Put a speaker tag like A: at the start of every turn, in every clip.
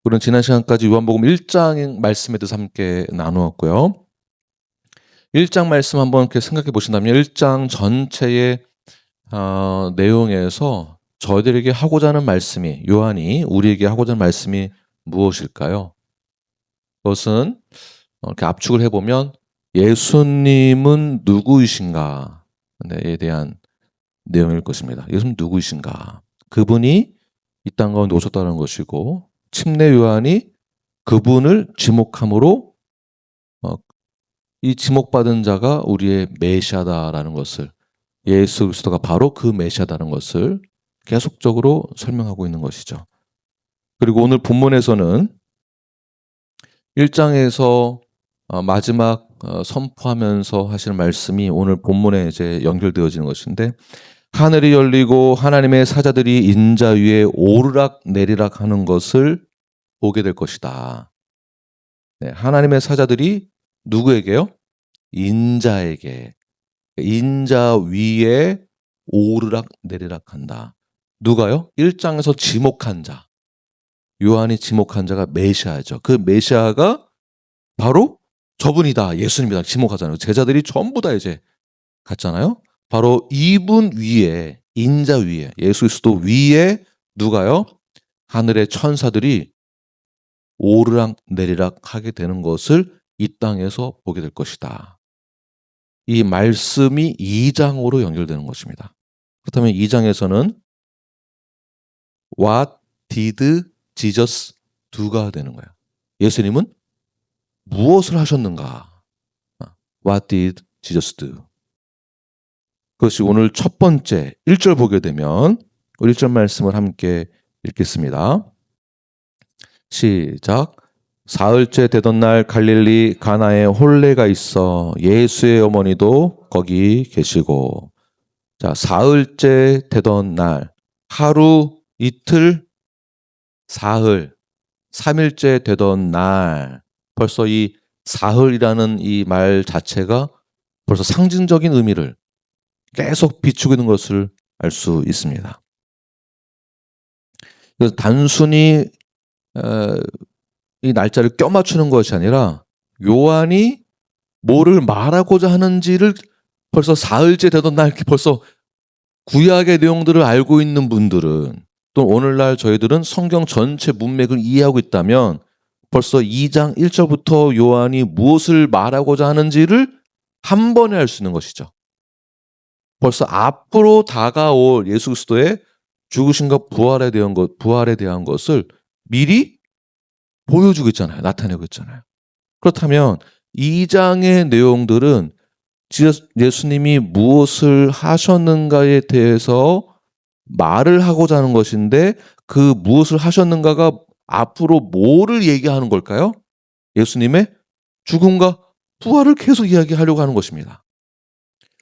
A: 우리는 지난 시간까지 요한복음 1장 말씀에 대해서 함께 나누었고요. 1장 말씀 한번 이렇게 생각해 보신다면 1장 전체의 내용에서 저희들에게 하고자 하는 말씀이, 요한이 우리에게 하고자 하는 말씀이 무엇일까요? 그것은 이렇게 압축을 해보면 예수님은 누구이신가에 대한 내용일 것입니다. 예수님 누구이신가? 그분이 이 땅 가운데 오셨다는 것이고, 침례 요한이 그분을 지목함으로 이 지목받은 자가 우리의 메시아다라는 것을, 예수 그리스도가 바로 그 메시아다라는 것을 계속적으로 설명하고 있는 것이죠. 그리고 오늘 본문에서는 1장에서 마지막 선포하면서 하시는 말씀이 오늘 본문에 이제 연결되어지는 것인데, 하늘이 열리고 하나님의 사자들이 인자 위에 오르락 내리락 하는 것을 보게 될 것이다. 네, 하나님의 사자들이 누구에게요? 인자에게, 인자 위에 오르락 내리락 한다. 누가요? 1장에서 지목한 자, 요한이 지목한 자가 메시아죠. 그 메시아가 바로 저분이다, 예수님이다 지목하잖아요. 제자들이 전부 다 이제 갔잖아요. 바로 이분 위에, 인자 위에, 예수 그리스도 위에 누가요? 하늘의 천사들이 오르락 내리락 하게 되는 것을 이 땅에서 보게 될 것이다. 이 말씀이 2장으로 연결되는 것입니다. 그렇다면 2장에서는 What did Jesus do가 되는 거예요. 예수님은 무엇을 하셨는가? What did Jesus do? 그것이 오늘 첫 번째 1절 보게 되면 우리 1절 말씀을 함께 읽겠습니다. 시작. 사흘째 되던 날 갈릴리 가나에 혼례가 있어 예수의 어머니도 거기 계시고. 자, 사흘째 되던 날, 하루, 이틀, 사흘, 3일째 되던 날, 벌써 이 사흘이라는 이 말 자체가 벌써 상징적인 의미를 계속 비추고 있는 것을 알 수 있습니다. 그래서 단순히 이 날짜를 껴맞추는 것이 아니라 요한이 뭐를 말하고자 하는지를 벌써 사흘째 되던 날 이렇게 벌써 구약의 내용들을 알고 있는 분들은, 또 오늘날 저희들은 성경 전체 문맥을 이해하고 있다면 벌써 2장 1절부터 요한이 무엇을 말하고자 하는지를 한 번에 알 수 있는 것이죠. 벌써 앞으로 다가올 예수 그리스도의 죽으심과 부활에 대한 것을 미리 보여주고 있잖아요. 나타내고 있잖아요. 그렇다면 2장의 내용들은 예수님이 무엇을 하셨는가에 대해서 말을 하고자 하는 것인데, 그 무엇을 하셨는가가 앞으로 뭐를 얘기하는 걸까요? 예수님의 죽음과 부활을 계속 이야기하려고 하는 것입니다.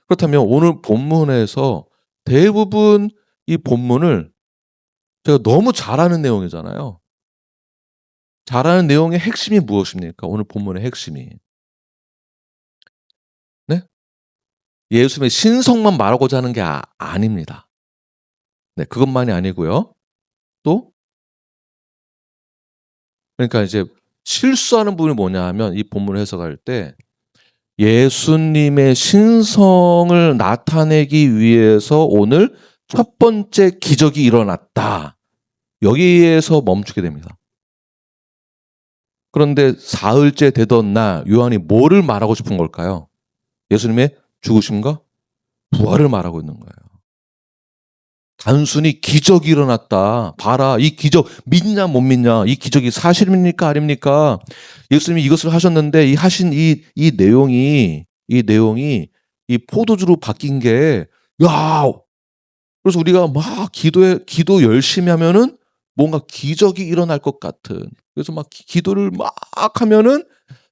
A: 그렇다면 오늘 본문에서 대부분 이 본문을 제가 너무 잘 아는 내용이잖아요. 잘 아는 내용의 핵심이 무엇입니까? 오늘 본문의 핵심이. 네? 예수님의 신성만 말하고자 하는 게 아닙니다. 네, 그것만이 아니고요. 또 그러니까 이제 실수하는 부분이 뭐냐 하면, 이 본문을 해석할 때 예수님의 신성을 나타내기 위해서 오늘 첫 번째 기적이 일어났다, 여기에서 멈추게 됩니다. 그런데 사흘째 되던 날 요한이 뭐를 말하고 싶은 걸까요? 예수님의 죽으심과 부활을 말하고 있는 거예요. 단순히 기적이 일어났다, 봐라, 이 기적 믿냐 못 믿냐, 이 기적이 사실입니까 아닙니까? 예수님이 이것을 하셨는데 이 하신 이 내용이 이 포도주로 바뀐 게, 야, 그래서 우리가 막 기도 열심히 하면은 뭔가 기적이 일어날 것 같은, 그래서 막 기도를 막 하면은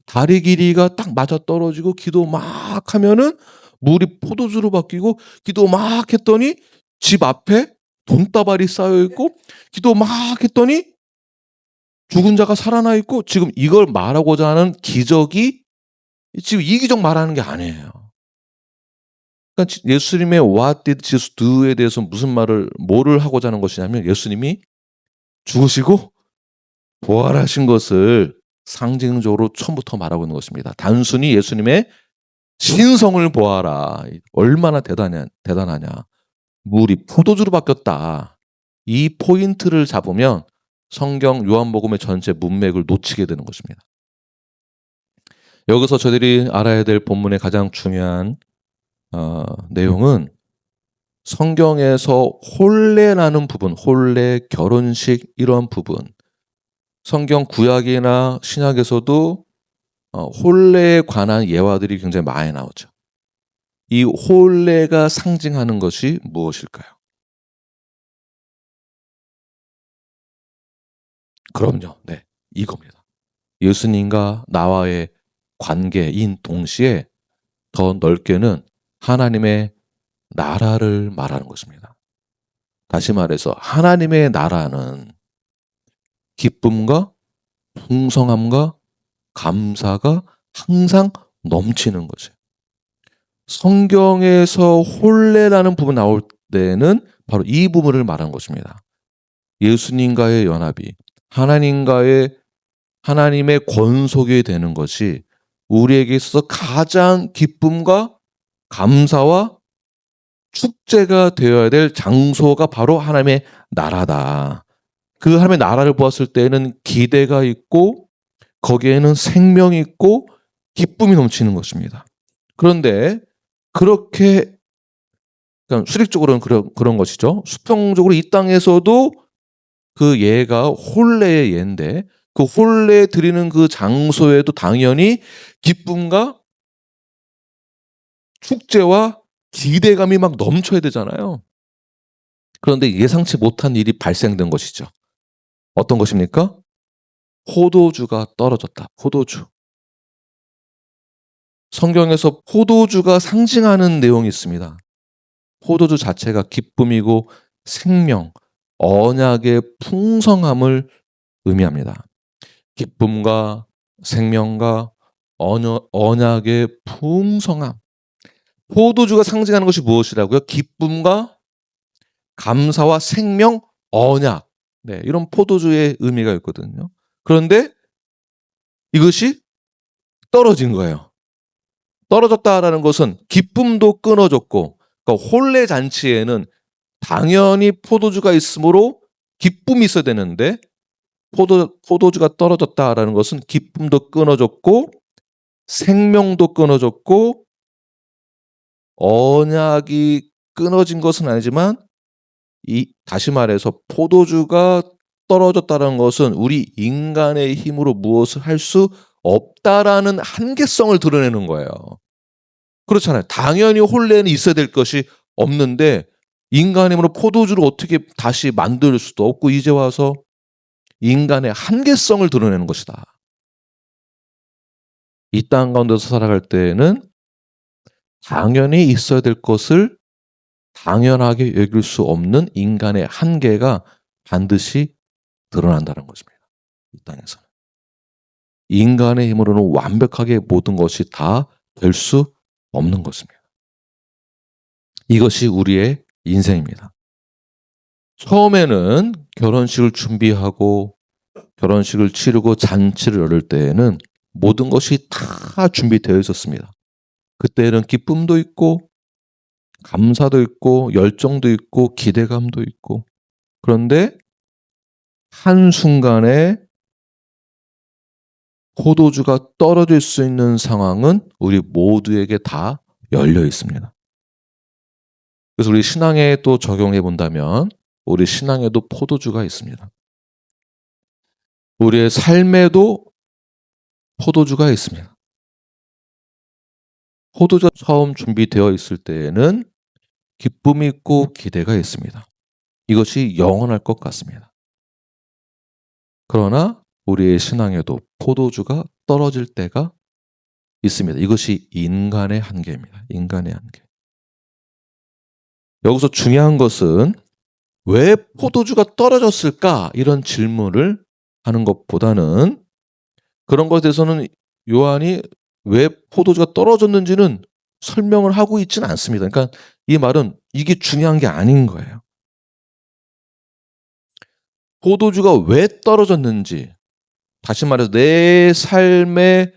A: 다리 길이가 딱 맞아 떨어지고, 기도 막 하면은 물이 포도주로 바뀌고, 기도 막 했더니 집 앞에 돈다발이 쌓여 있고, 기도 막 했더니 죽은 자가 살아나 있고, 지금 이걸 말하고자 하는 기적이, 지금 이 기적 말하는 게 아니에요. 그러니까 예수님의 What did Jesus do에 대해서 뭐를 하고자 하는 것이냐면, 예수님이 죽으시고 부활하신 것을 상징적으로 처음부터 말하고 있는 것입니다. 단순히 예수님의 신성을 보아라. 얼마나 대단하냐. 물이 포도주로 바뀌었다. 이 포인트를 잡으면 성경 요한복음의 전체 문맥을 놓치게 되는 것입니다. 여기서 저희들이 알아야 될 본문의 가장 중요한 내용은 성경에서 혼례라는 부분, 혼례, 결혼식 이러한 부분, 성경 구약이나 신약에서도 혼례에 관한 예화들이 굉장히 많이 나오죠. 이 혼례가 상징하는 것이 무엇일까요? 그럼요. 네, 이겁니다. 예수님과 나와의 관계인 동시에 더 넓게는 하나님의 나라를 말하는 것입니다. 다시 말해서 하나님의 나라는 기쁨과 풍성함과 감사가 항상 넘치는 것이에요. 성경에서 혼례라는 부분 나올 때는 바로 이 부분을 말하는 것입니다. 예수님과의 연합이 하나님의 권속이 되는 것이 우리에게 있어서 가장 기쁨과 감사와 축제가 되어야 될 장소가 바로 하나님의 나라다. 그 하나님의 나라를 보았을 때에는 기대가 있고 거기에는 생명이 있고 기쁨이 넘치는 것입니다. 그런데 그렇게 그러니까 수직적으로는 그런 것이죠. 수평적으로 이 땅에서도 그 예가 혼례의 예인데 그 혼례 드리는 그 장소에도 당연히 기쁨과 축제와 기대감이 막 넘쳐야 되잖아요. 그런데 예상치 못한 일이 발생된 것이죠. 어떤 것입니까? 포도주가 떨어졌다. 포도주. 성경에서 포도주가 상징하는 내용이 있습니다. 포도주 자체가 기쁨이고 생명, 언약의 풍성함을 의미합니다. 기쁨과 생명과 언약의 풍성함. 포도주가 상징하는 것이 무엇이라고요? 기쁨과 감사와 생명, 언약. 네, 이런 포도주의 의미가 있거든요. 그런데 이것이 떨어진 거예요. 떨어졌다라는 것은 기쁨도 끊어졌고, 그러니까 혼례 잔치에는 당연히 포도주가 있으므로 기쁨이 있어야 되는데 포도주가 떨어졌다라는 것은 기쁨도 끊어졌고 생명도 끊어졌고 언약이 끊어진 것은 아니지만 다시 말해서 포도주가 떨어졌다는 것은 우리 인간의 힘으로 무엇을 할 수 없다라는 한계성을 드러내는 거예요. 그렇잖아요. 당연히 혼례는 있어야 될 것이 없는데 인간의 힘으로 포도주를 어떻게 다시 만들 수도 없고 이제 와서 인간의 한계성을 드러내는 것이다. 이 땅 가운데서 살아갈 때에는 당연히 있어야 될 것을 당연하게 여길 수 없는 인간의 한계가 반드시 드러난다는 것입니다. 이 땅에서는. 인간의 힘으로는 완벽하게 모든 것이 다 될 수 없는 것입니다. 이것이 우리의 인생입니다. 처음에는 결혼식을 준비하고 결혼식을 치르고 잔치를 열을 때에는 모든 것이 다 준비되어 있었습니다. 그때는 기쁨도 있고 감사도 있고 열정도 있고 기대감도 있고 그런데 한순간에 포도주가 떨어질 수 있는 상황은 우리 모두에게 다 열려 있습니다. 그래서 우리 신앙에 또 적용해 본다면 우리 신앙에도 포도주가 있습니다. 우리의 삶에도 포도주가 있습니다. 포도주가 처음 준비되어 있을 때에는 기쁨이 있고 기대가 있습니다. 이것이 영원할 것 같습니다. 그러나 우리의 신앙에도 포도주가 떨어질 때가 있습니다. 이것이 인간의 한계입니다. 인간의 한계. 여기서 중요한 것은 왜 포도주가 떨어졌을까? 이런 질문을 하는 것보다는 그런 것에 대해서는 요한이 왜 포도주가 떨어졌는지는 설명을 하고 있지는 않습니다. 그러니까 이 말은 이게 중요한 게 아닌 거예요. 포도주가 왜 떨어졌는지 다시 말해서 내 삶의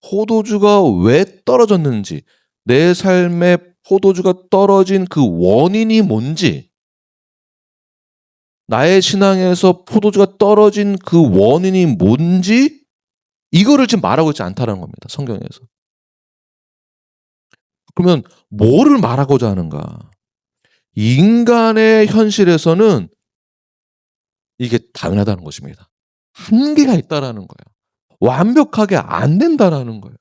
A: 포도주가 왜 떨어졌는지, 내 삶의 포도주가 떨어진 그 원인이 뭔지, 나의 신앙에서 포도주가 떨어진 그 원인이 뭔지, 이거를 지금 말하고 있지 않다는 겁니다, 성경에서. 그러면 뭐를 말하고자 하는가? 인간의 현실에서는 이게 당연하다는 것입니다. 한계가 있다라는 거예요. 완벽하게 안 된다라는 거예요.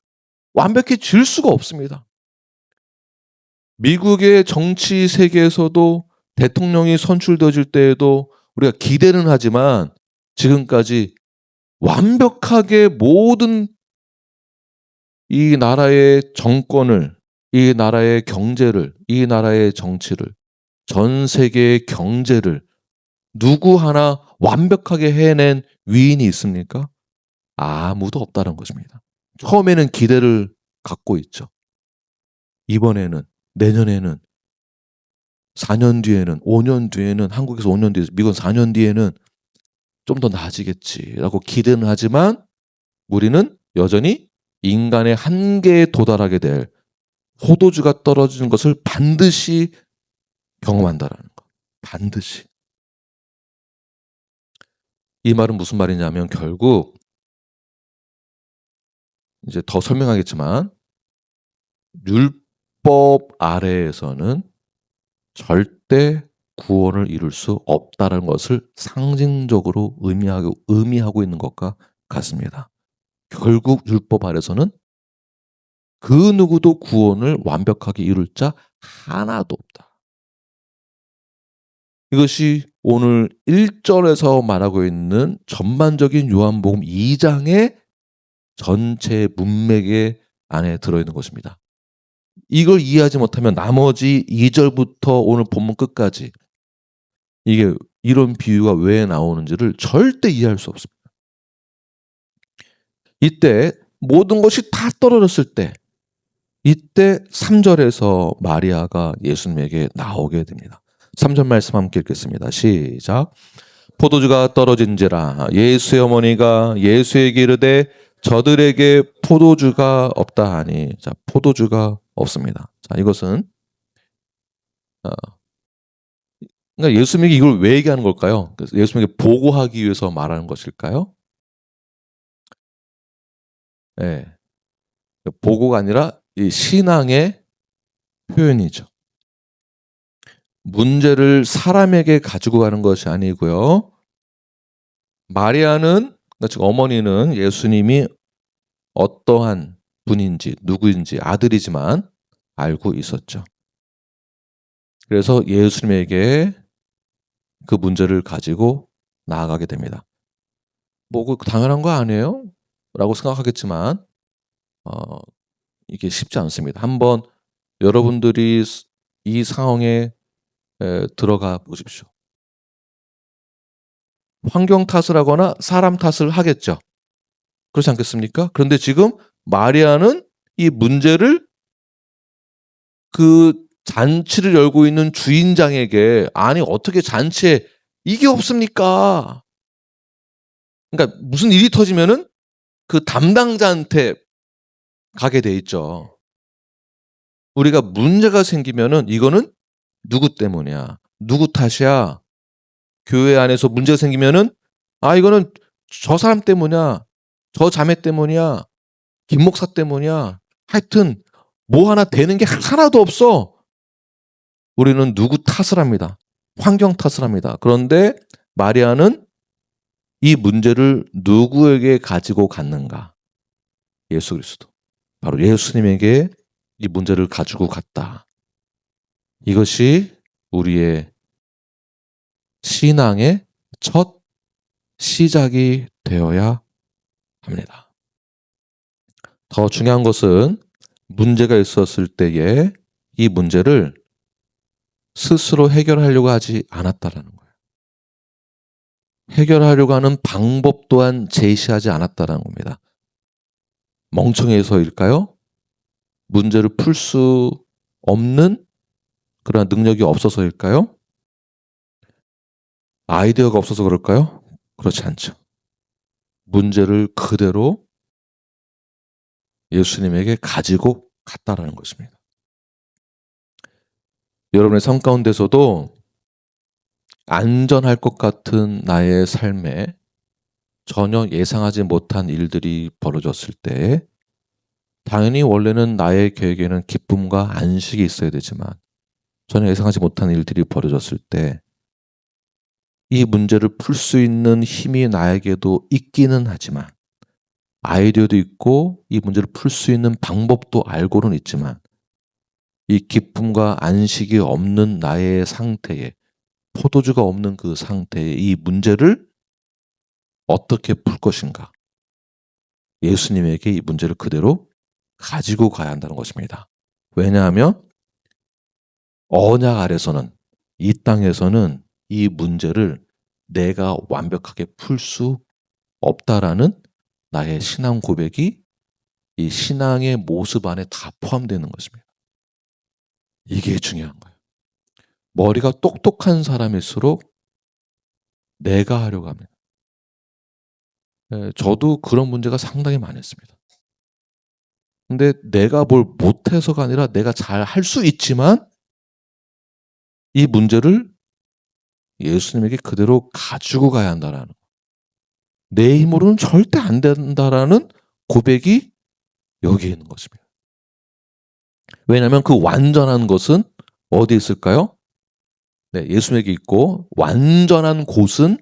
A: 완벽해질 수가 없습니다. 미국의 정치 세계에서도 대통령이 선출되어질 때에도 우리가 기대는 하지만 지금까지 완벽하게 모든 이 나라의 정권을, 이 나라의 경제를, 이 나라의 정치를, 전 세계의 경제를 누구 하나 완벽하게 해낸 위인이 있습니까? 아무도 없다는 것입니다. 처음에는 기대를 갖고 있죠. 이번에는, 내년에는, 4년 뒤에는, 5년 뒤에는, 한국에서 5년 뒤에, 미국은 4년 뒤에는 좀 더 나아지겠지라고 기대는 하지만 우리는 여전히 인간의 한계에 도달하게 될 포도주가 떨어지는 것을 반드시 경험한다라는 거. 반드시. 이 말은 무슨 말이냐면 결국 이제 더 설명하겠지만 율법 아래에서는 절대 구원을 이룰 수 없다는 것을 상징적으로 의미하고 있는 것과 같습니다. 결국 율법 아래서는 그 누구도 구원을 완벽하게 이룰 자 하나도 없다. 이것이 오늘 1절에서 말하고 있는 전반적인 요한복음 2장의 전체 문맥의 안에 들어있는 것입니다. 이걸 이해하지 못하면 나머지 2절부터 오늘 본문 끝까지 이게 이런 비유가 왜 나오는지를 절대 이해할 수 없습니다. 이때 모든 것이 다 떨어졌을 때 이때 3절에서 마리아가 예수님에게 나오게 됩니다. 3절 말씀 함께 읽겠습니다. 시작. 포도주가 떨어진지라 예수의 어머니가 예수에게 이르되 저들에게 포도주가 없다 하니, 자, 포도주가 없습니다. 자, 이것은 그러니까 예수님에게 이걸 왜 얘기하는 걸까요? 그래서 예수님에게 보고하기 위해서 말하는 것일까요? 네. 보고가 아니라 이 신앙의 표현이죠. 문제를 사람에게 가지고 가는 것이 아니고요. 마리아는, 즉 어머니는 예수님이 어떠한 분인지 누구인지 아들이지만 알고 있었죠. 그래서 예수님에게 그 문제를 가지고 나아가게 됩니다. 뭐 그 당연한 거 아니에요? 라고 생각하겠지만 이게 쉽지 않습니다. 한번 여러분들이 이 상황에 들어가 보십시오. 환경 탓을 하거나 사람 탓을 하겠죠. 그렇지 않겠습니까? 그런데 지금 마리아는 이 문제를 그 잔치를 열고 있는 주인장에게, 아니 어떻게 잔치에 이게 없습니까? 그러니까 무슨 일이 터지면은 그 담당자한테 가게 돼 있죠. 우리가 문제가 생기면은 이거는 누구 때문이야? 누구 탓이야? 교회 안에서 문제가 생기면은 이거는 저 사람 때문이야. 저 자매 때문이야. 김 목사 때문이야. 하여튼 뭐 하나 되는 게 하나도 없어. 우리는 누구 탓을 합니다. 환경 탓을 합니다. 그런데 마리아는 이 문제를 누구에게 가지고 갔는가? 예수 그리스도. 바로 예수님에게 이 문제를 가지고 갔다. 이것이 우리의 신앙의 첫 시작이 되어야 합니다. 더 중요한 것은 문제가 있었을 때에 이 문제를 스스로 해결하려고 하지 않았다라는 거예요. 해결하려고 하는 방법 또한 제시하지 않았다는 겁니다. 멍청해서일까요? 문제를 풀 수 없는 그런 능력이 없어서일까요? 아이디어가 없어서 그럴까요? 그렇지 않죠. 문제를 그대로 예수님에게 가지고 갔다라는 것입니다. 여러분의 삶 가운데서도 안전할 것 같은 나의 삶에 전혀 예상하지 못한 일들이 벌어졌을 때 당연히 원래는 나의 계획에는 기쁨과 안식이 있어야 되지만 전혀 예상하지 못한 일들이 벌어졌을 때 이 문제를 풀 수 있는 힘이 나에게도 있기는 하지만 아이디어도 있고 이 문제를 풀 수 있는 방법도 알고는 있지만 이 기쁨과 안식이 없는 나의 상태에 포도주가 없는 그 상태에 이 문제를 어떻게 풀 것인가? 예수님에게 이 문제를 그대로 가지고 가야 한다는 것입니다. 왜냐하면 언약 아래서는 이 땅에서는 이 문제를 내가 완벽하게 풀 수 없다라는 나의 신앙 고백이 이 신앙의 모습 안에 다 포함되는 것입니다. 이게 중요한 거예요. 머리가 똑똑한 사람일수록 내가 하려고 합니다. 저도 그런 문제가 상당히 많았습니다. 근데 내가 뭘 못해서가 아니라 내가 잘 할 수 있지만 이 문제를 예수님에게 그대로 가지고 가야 한다라는 내 힘으로는 절대 안 된다라는 고백이 여기에 있는 것입니다. 왜냐하면 그 완전한 것은 어디에 있을까요? 네, 예수님에게 있고 완전한 곳은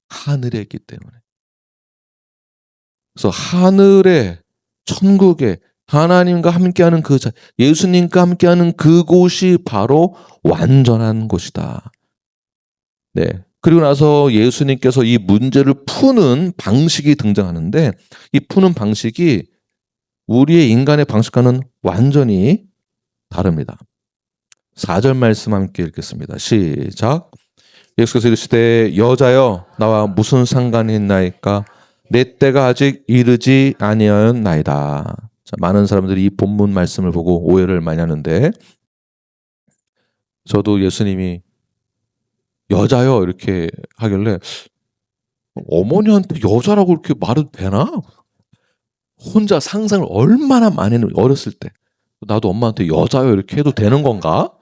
A: 하늘에 있기 때문에. 그래서 하늘에 천국에 하나님과 함께하는 그 예수님과 함께하는 그곳이 바로 완전한 곳이다. 네. 그리고 나서 예수님께서 이 문제를 푸는 방식이 등장하는데 이 푸는 방식이 우리의 인간의 방식과는 완전히 다릅니다. 4절 말씀 함께 읽겠습니다. 시작. 예수께서 이르시되 여자여 나와 무슨 상관이 있나이까 내 때가 아직 이르지 아니하였나이다. 자, 많은 사람들이 이 본문 말씀을 보고 오해를 많이 하는데 저도 예수님이 여자여 이렇게 하길래 어머니한테 여자라고 이렇게 말해도 되나? 혼자 상상을 얼마나 많이 했는지 어렸을 때 나도 엄마한테 여자여 이렇게 해도 되는 건가?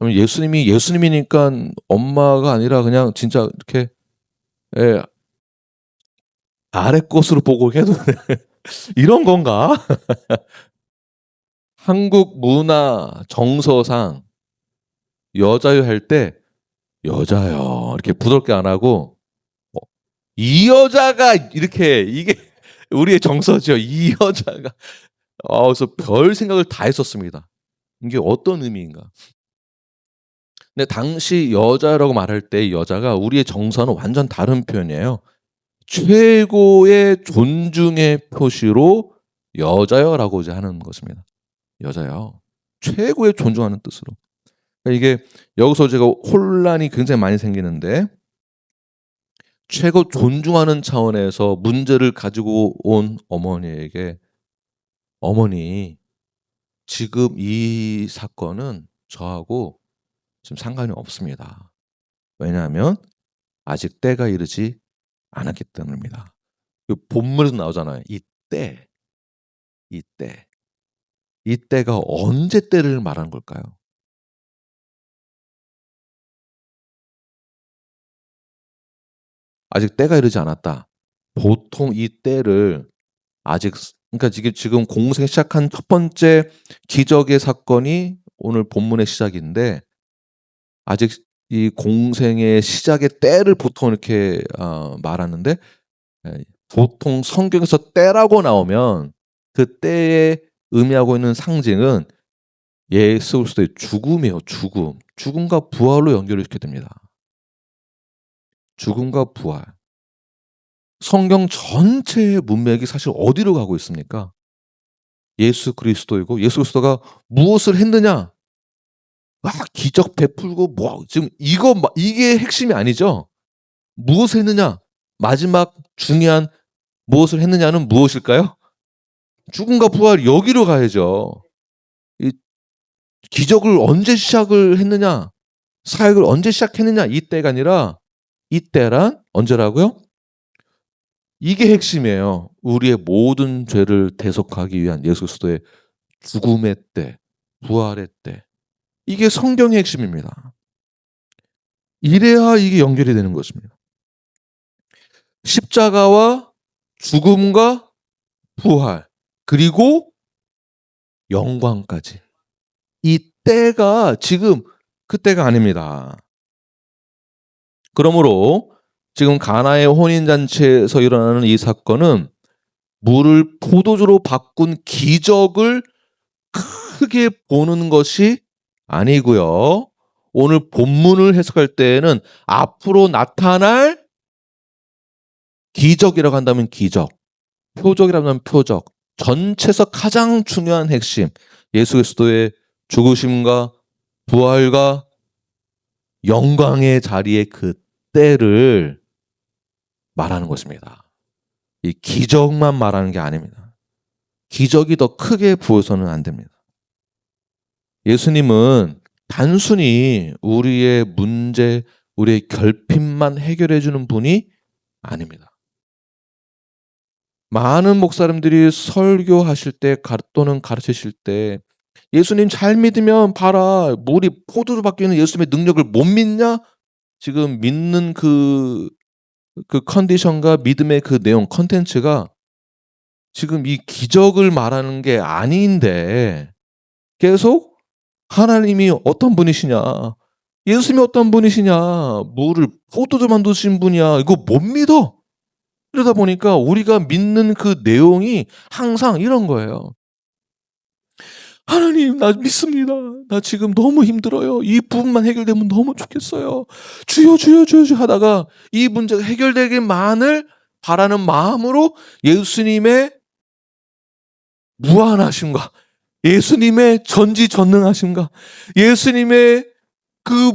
A: 예수님이 예수님이니까 엄마가 아니라 그냥 진짜 이렇게 아래 것으로 보고 해도 이런 건가? 한국 문화 정서상 여자여 할 때 여자여 이렇게 부드럽게 안 하고 이 여자가 이렇게 이게 우리의 정서죠. 이 여자가 그래서 별 생각을 다 했었습니다. 이게 어떤 의미인가? 근데 당시 여자라고 말할 때 여자가 우리의 정서는 완전 다른 표현이에요. 최고의 존중의 표시로 여자여라고 이제 하는 것입니다. 여자여. 최고의 존중하는 뜻으로. 이게 여기서 제가 혼란이 굉장히 많이 생기는데 최고 존중하는 차원에서 문제를 가지고 온 어머니에게 어머니 지금 이 사건은 저하고 지금 상관이 없습니다. 왜냐하면 아직 때가 이르지 않았기 때문입니다. 본문에서 나오잖아요. 이때가 언제 때를 말하는 걸까요? 아직 때가 이르지 않았다. 보통 이 때를 아직 그러니까 지금 공생 시작한 첫 번째 기적의 사건이 오늘 본문의 시작인데 아직 이 공생의 시작의 때를 보통 이렇게 말하는데 보통 성경에서 때라고 나오면 그 때에 의미하고 있는 상징은 예수 그리스도의 죽음이에요. 죽음과 부활로 연결을 시켜야 됩니다. 죽음과 부활. 성경 전체의 문맥이 사실 어디로 가고 있습니까? 예수 그리스도이고 예수 그리스도가 무엇을 했느냐? 기적 베풀고 지금 이게 핵심이 아니죠. 무엇을 했느냐? 마지막 중요한 무엇을 했느냐는 무엇일까요? 죽음과 부활 여기로 가야죠. 이 기적을 언제 시작을 했느냐? 사역을 언제 시작했느냐? 이때가 아니라 이때란 언제라고요? 이게 핵심이에요. 우리의 모든 죄를 대속하기 위한 예수 그리스도의 죽음의 때, 부활의 때. 이게 성경의 핵심입니다. 이래야 이게 연결이 되는 것입니다. 십자가와 죽음과 부활, 그리고 영광까지. 이 때가 지금 그 때가 아닙니다. 그러므로 지금 가나의 혼인잔치에서 일어나는 이 사건은 물을 포도주로 바꾼 기적을 크게 보는 것이 아니고요. 오늘 본문을 해석할 때에는 앞으로 나타날 기적이라고 한다면 기적, 표적이라고 하면 표적, 전체에서 가장 중요한 핵심, 예수 그리스도의 죽으심과 부활과 영광의 자리의 그 때를 말하는 것입니다. 이 기적만 말하는 게 아닙니다. 기적이 더 크게 보여서는 안 됩니다. 예수님은 단순히 우리의 문제, 우리의 결핍만 해결해 주는 분이 아닙니다. 많은 목사님들이 설교하실 때 또는 가르치실 때 예수님 잘 믿으면 봐라, 물이 포도로 바뀌는 예수님의 능력을 못 믿냐? 지금 믿는 그 컨디션과 믿음의 그 내용 컨텐츠가 지금 이 기적을 말하는 게 아닌데 계속 하나님이 어떤 분이시냐, 예수님이 어떤 분이시냐, 물을 포도주 만드신 분이야, 이거 못 믿어. 그러다 보니까 우리가 믿는 그 내용이 항상 이런 거예요. 하나님, 나 믿습니다. 나 지금 너무 힘들어요. 이 부분만 해결되면 너무 좋겠어요. 주여, 주여, 주여, 주여 하다가 이 문제가 해결되기만을 바라는 마음으로 예수님의 무한하심과 예수님의 전지전능하심과 예수님의 그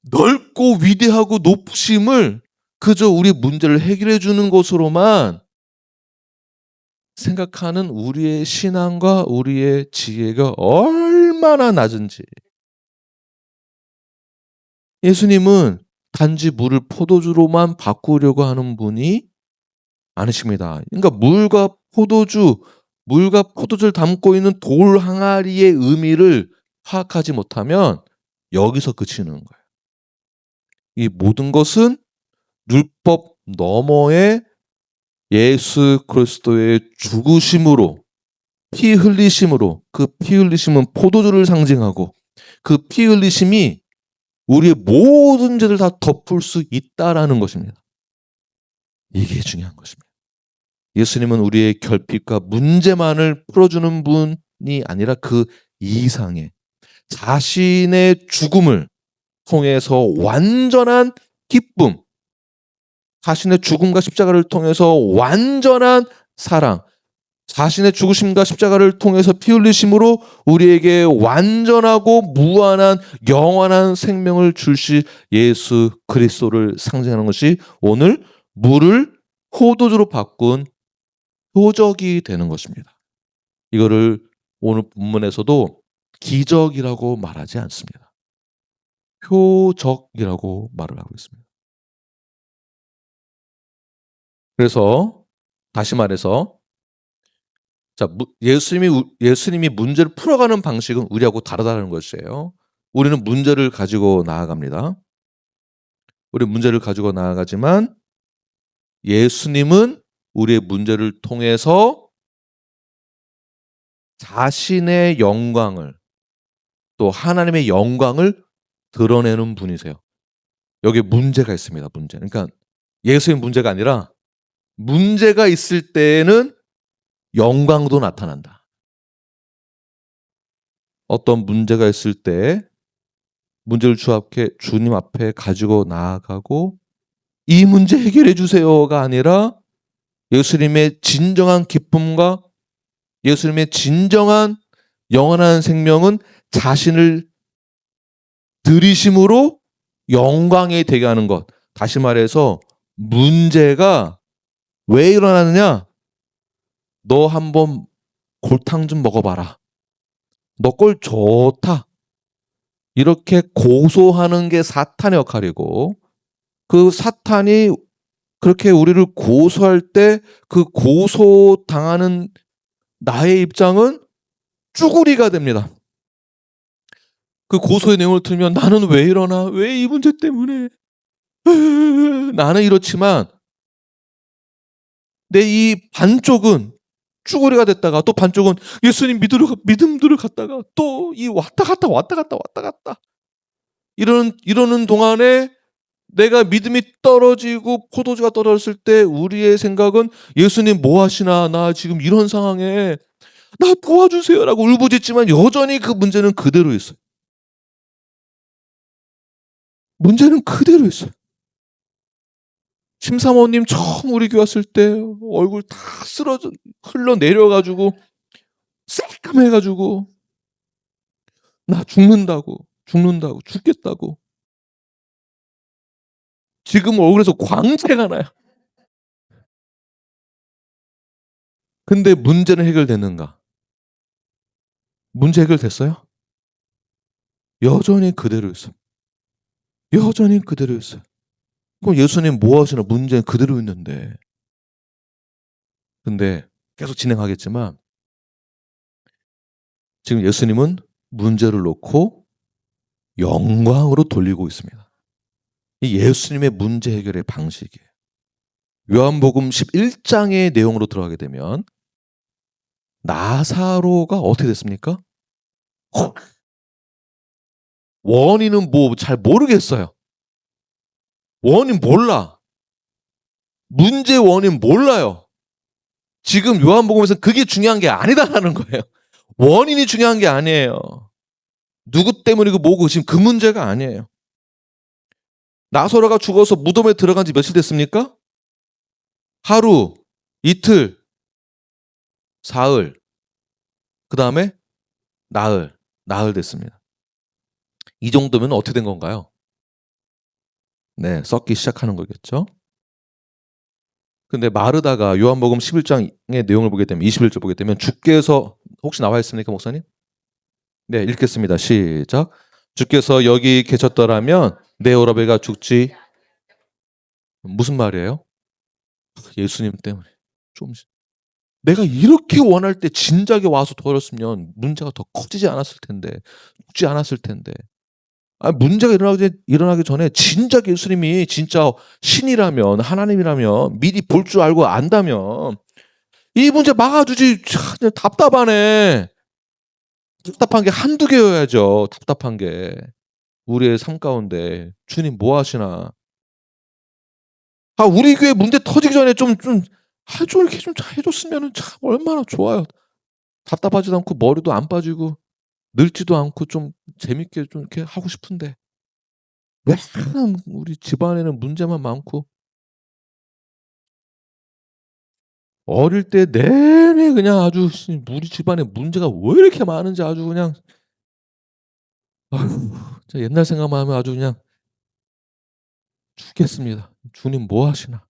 A: 넓고 위대하고 높으심을 그저 우리 문제를 해결해 주는 것으로만 생각하는 우리의 신앙과 우리의 지혜가 얼마나 낮은지. 예수님은 단지 물을 포도주로만 바꾸려고 하는 분이 아니십니다. 그러니까 물과 포도주를 담고 있는 돌 항아리의 의미를 파악하지 못하면 여기서 그치는 거예요. 이 모든 것은 율법 너머의 예수 그리스도의 죽으심으로, 피 흘리심으로, 그 피 흘리심은 포도주를 상징하고 그 피 흘리심이 우리의 모든 죄를 다 덮을 수 있다라는 것입니다. 이게 중요한 것입니다. 예수님은 우리의 결핍과 문제만을 풀어주는 분이 아니라 그 이상의 자신의 죽음을 통해서 완전한 기쁨, 자신의 죽음과 십자가를 통해서 완전한 사랑, 자신의 죽으심과 십자가를 통해서 피 흘리심으로 우리에게 완전하고 무한한 영원한 생명을 주실 예수 그리스도를 상징하는 것이 오늘 물을 포도주로 바꾼 표적이 되는 것입니다. 이거를 오늘 본문에서도 기적이라고 말하지 않습니다. 표적이라고 말을 하고 있습니다. 그래서 다시 말해서 자, 예수님이 문제를 풀어가는 방식은 우리하고 다르다는 것이에요. 우리는 문제를 가지고 나아갑니다. 우리 문제를 가지고 나아가지만 예수님은 우리의 문제를 통해서 자신의 영광을, 또 하나님의 영광을 드러내는 분이세요. 여기에 문제가 있습니다. 문제. 그러니까 예수님 문제가 아니라 문제가 있을 때에는 영광도 나타난다. 어떤 문제가 있을 때 문제를 주님 앞에 가지고 나아가고 이 문제 해결해 주세요가 아니라 예수님의 진정한 기쁨과 예수님의 진정한 영원한 생명은 자신을 들이심으로 영광에 되게 하는 것. 다시 말해서 문제가 왜 일어나느냐? 너 한번 골탕 좀 먹어봐라. 너 꼴 좋다. 이렇게 고소하는 게 사탄의 역할이고 그 사탄이 그렇게 우리를 고소할 때 그 고소당하는 나의 입장은 쭈구리가 됩니다. 그 고소의 내용을 들으면 나는 왜 이러나? 왜 이 문제 때문에? 나는 이렇지만 내 이 반쪽은 쭈구리가 됐다가 또 반쪽은 예수님 믿음들을 갖다가 또 이 왔다 갔다 이러는 동안에 내가 믿음이 떨어지고 포도주가 떨어졌을 때 우리의 생각은 예수님 뭐 하시나? 나 지금 이런 상황에 나 도와주세요라고 울부짖지만 여전히 그 문제는 그대로 있어요. 문제는 그대로 있어요. 심사모님 처음 우리 교회 왔을 때 얼굴 다 흘러내려가지고 새까매가지고 나 죽겠다고. 지금 얼굴에서 광채가 나요. 근데 문제는 해결됐는가? 문제 해결됐어요? 여전히 그대로 있어요. 여전히 그대로 있어요. 그럼 예수님 뭐 하시나? 문제는 그대로 있는데. 근데 계속 진행하겠지만 지금 예수님은 문제를 놓고 영광으로 돌리고 있습니다. 이 예수님의 문제 해결의 방식이에요. 요한복음 11장의 내용으로 들어가게 되면 나사로가 어떻게 됐습니까? 원인은 뭐 잘 모르겠어요. 원인 몰라. 문제 원인 몰라요. 지금 요한복음에서는 그게 중요한 게 아니다라는 거예요. 원인이 중요한 게 아니에요. 누구 때문이고 뭐고 지금 그 문제가 아니에요. 나사로가 죽어서 무덤에 들어간 지 며칠 됐습니까? 하루, 이틀, 사흘, 그 다음에 나흘 됐습니다. 이 정도면 어떻게 된 건가요? 네, 썩기 시작하는 거겠죠. 근데 마르다가 요한복음 11장의 내용을 보게 되면 21절 보게 되면 주께서 혹시 나와 있습니까, 목사님? 네, 읽겠습니다. 시작. 주께서 여기 계셨더라면 내 오라베가 죽지. 무슨 말이에요? 예수님 때문에. 좀 내가 이렇게 원할 때 진작에 와서 도와줬으면 문제가 더 커지지 않았을 텐데, 죽지 않았을 텐데. 문제가 일어나기 전에 진작 예수님이 진짜 신이라면, 하나님이라면, 미리 볼 줄 알고 안다면, 이 문제 막아주지. 참, 답답하네. 답답한 게 한두 개여야죠. 답답한 게. 우리의 삶 가운데. 주님 뭐 하시나. 우리 교회 문제 터지기 전에 좀 이렇게 좀 해줬으면 참 얼마나 좋아요. 답답하지도 않고, 머리도 안 빠지고, 늙지도 않고, 좀 재밌게 좀 이렇게 하고 싶은데. 왜 항상 우리 집안에는 문제만 많고, 어릴 때 내내 그냥 아주 우리 집안에 문제가 왜 이렇게 많은지 아주 그냥, 아유, 진짜 옛날 생각만 하면 아주 그냥 죽겠습니다. 주님 뭐 하시나.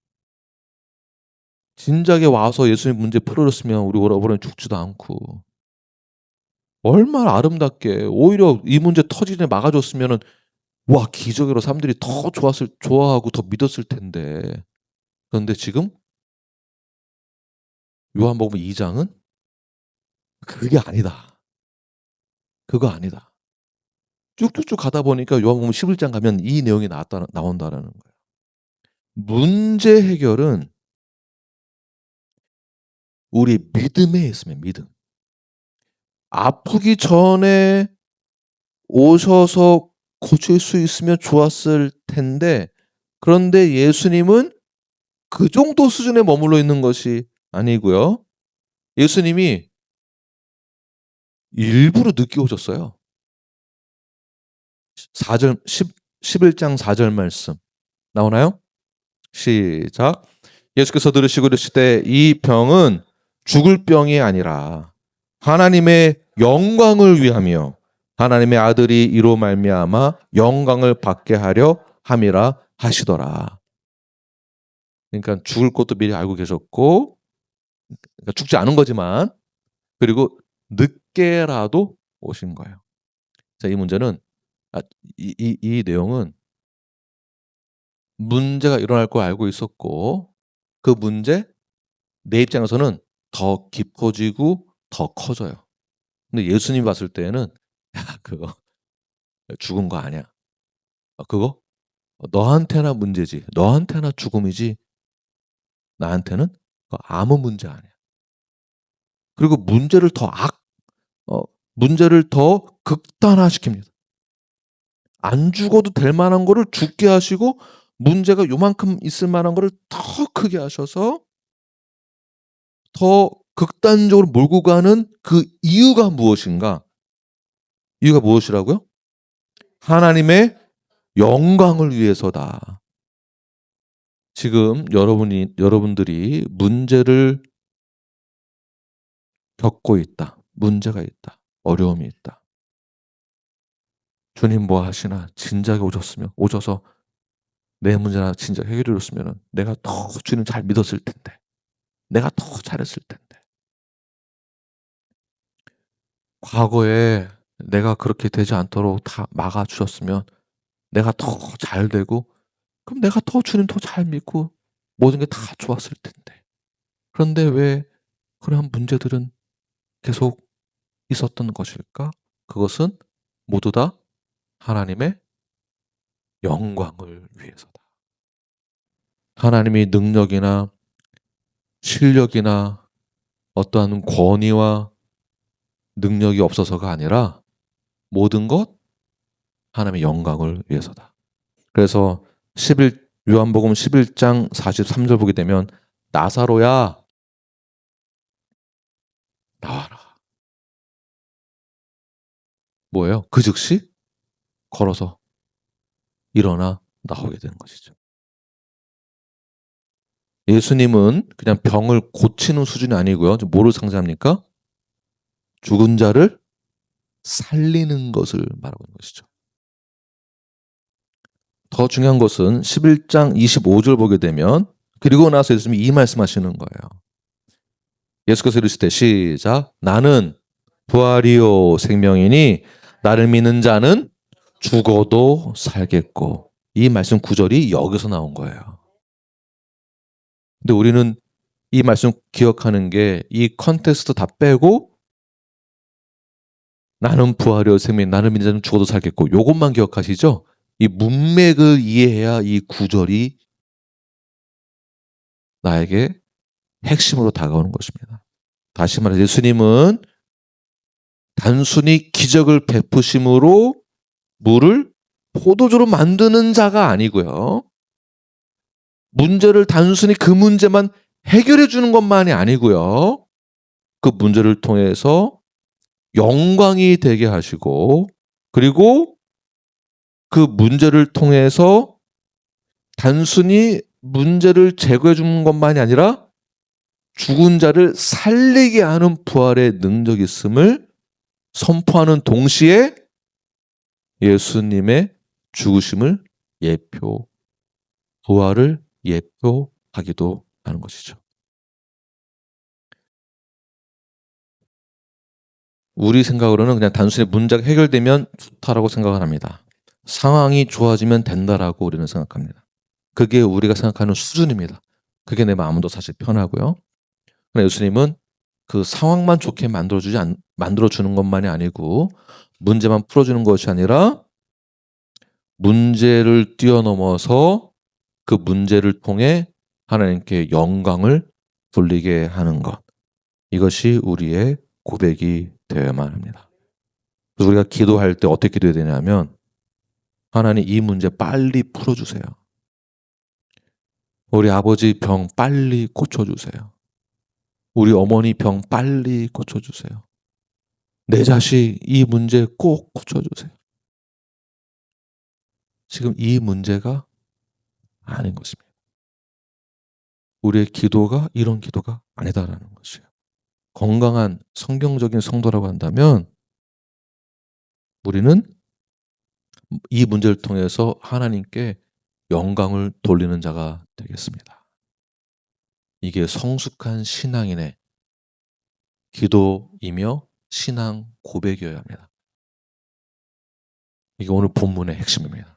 A: 진작에 와서 예수님 문제 풀어줬으면 우리 오라버니 죽지도 않고, 얼마나 아름답게 오히려 이 문제 터지기 전에 막아줬으면은 와, 기적으로 사람들이 더 좋아하고 더 믿었을 텐데. 그런데 지금 요한복음 2장은 그게 아니다. 그거 아니다. 쭉쭉쭉 가다 보니까 요한복음 11장 가면 이 내용이 나온다라는 거예요. 문제 해결은 우리 믿음에 있으면 믿음. 아프기 전에 오셔서 고칠 수 있으면 좋았을 텐데, 그런데 예수님은 그 정도 수준에 머물러 있는 것이 아니고요. 예수님이 일부러 늦게 오셨어요. 4절 11장 4절 말씀 나오나요? 시작. 예수께서 들으시고 이르시되 이 병은 죽을 병이 아니라 하나님의 영광을 위하며 하나님의 아들이 이로 말미암아 영광을 받게 하려 함이라 하시더라. 그러니까 죽을 것도 미리 알고 계셨고, 그러니까 죽지 않은 거지만, 그리고 늦게라도 오신 거예요. 자, 이 문제는 이 내용은 문제가 일어날 걸 알고 있었고 그 문제 내 입장에서는 더 깊어지고 더 커져요. 근데 예수님이 봤을 때에는 "야 그거 죽은 거 아니야. 그거 너한테나 문제지. 너한테나 죽음이지 나한테는 그거 아무 문제 아니야." 그리고 어 문제를 더 극단화시킵니다. 안 죽어도 될 만한 거를 죽게 하시고 문제가 요만큼 있을 만한 거를 더 크게 하셔서 더 극단적으로 몰고 가는 그 이유가 무엇인가? 이유가 무엇이라고요? 하나님의 영광을 위해서다. 지금 여러분들이 문제를 겪고 있다. 문제가 있다. 어려움이 있다. 주님 뭐 하시나 진작에 오셔서 내 문제나 진작 해결해 줬으면은 내가 더 주님 잘 믿었을 텐데. 내가 더 잘했을 텐데. 과거에 내가 그렇게 되지 않도록 다 막아 주셨으면 내가 더 잘 되고 그럼 내가 더 주님 더 잘 믿고 모든 게 다 좋았을 텐데. 그런데 왜 그런 문제들은 계속 있었던 것일까? 그것은 모두 다 하나님의 영광을 위해서다. 하나님이 능력이나 실력이나 어떠한 권위와 능력이 없어서가 아니라 모든 것 하나님의 영광을 위해서다. 그래서 요한복음 11장 43절 보게 되면 나사로야 나와라. 뭐예요? 그 즉시 걸어서 일어나 나오게 되는 것이죠. 예수님은 그냥 병을 고치는 수준이 아니고요. 뭐를 상징합니까? 죽은 자를 살리는 것을 말하고 있는 것이죠. 더 중요한 것은 11장 25절 보게 되면 그리고 나서 예수님이 이 말씀하시는 거예요. 예수께서 이르시되 시작 나는 부활이요 생명이니 나를 믿는 자는 죽어도 살겠고 이 말씀 구절이 여기서 나온 거예요. 근데 우리는 이 말씀 기억하는 게 이 컨텍스트 다 빼고 나는 부활이요 생명 나를 믿는 자는 죽어도 살겠고 요것만 기억하시죠? 이 문맥을 이해해야 이 구절이 나에게 핵심으로 다가오는 것입니다. 다시 말해 예수님은 단순히 기적을 베푸심으로 물을 포도주로 만드는 자가 아니고요. 문제를 단순히 그 문제만 해결해 주는 것만이 아니고요. 그 문제를 통해서 영광이 되게 하시고 그리고 그 문제를 통해서 단순히 문제를 제거해 주는 것만이 아니라 죽은 자를 살리게 하는 부활의 능력이 있음을 선포하는 동시에 예수님의 죽으심을 예표, 부활을 예표하기도 하는 것이죠. 우리 생각으로는 그냥 단순히 문제가 해결되면 좋다라고 생각을 합니다. 상황이 좋아지면 된다라고 우리는 생각합니다. 그게 우리가 생각하는 수준입니다. 그게 내 마음도 사실 편하고요. 그러나 예수님은 그 상황만 좋게 만들어주는 것만이 아니고 문제만 풀어주는 것이 아니라 문제를 뛰어넘어서 그 문제를 통해 하나님께 영광을 돌리게 하는 것. 이것이 우리의 고백이 되어야만 합니다. 그래서 우리가 기도할 때 어떻게 기도해야 되냐면 하나님 이 문제 빨리 풀어주세요. 우리 아버지 병 빨리 고쳐주세요. 우리 어머니 병 빨리 고쳐주세요. 내 자식 이 문제 꼭 고쳐주세요. 지금 이 문제가 아닌 것입니다. 우리의 기도가 이런 기도가 아니다라는 것이에요. 건강한 성경적인 성도라고 한다면 우리는 이 문제를 통해서 하나님께 영광을 돌리는 자가 되겠습니다. 이게 성숙한 신앙인의 기도이며 신앙 고백이어야 합니다. 이게 오늘 본문의 핵심입니다.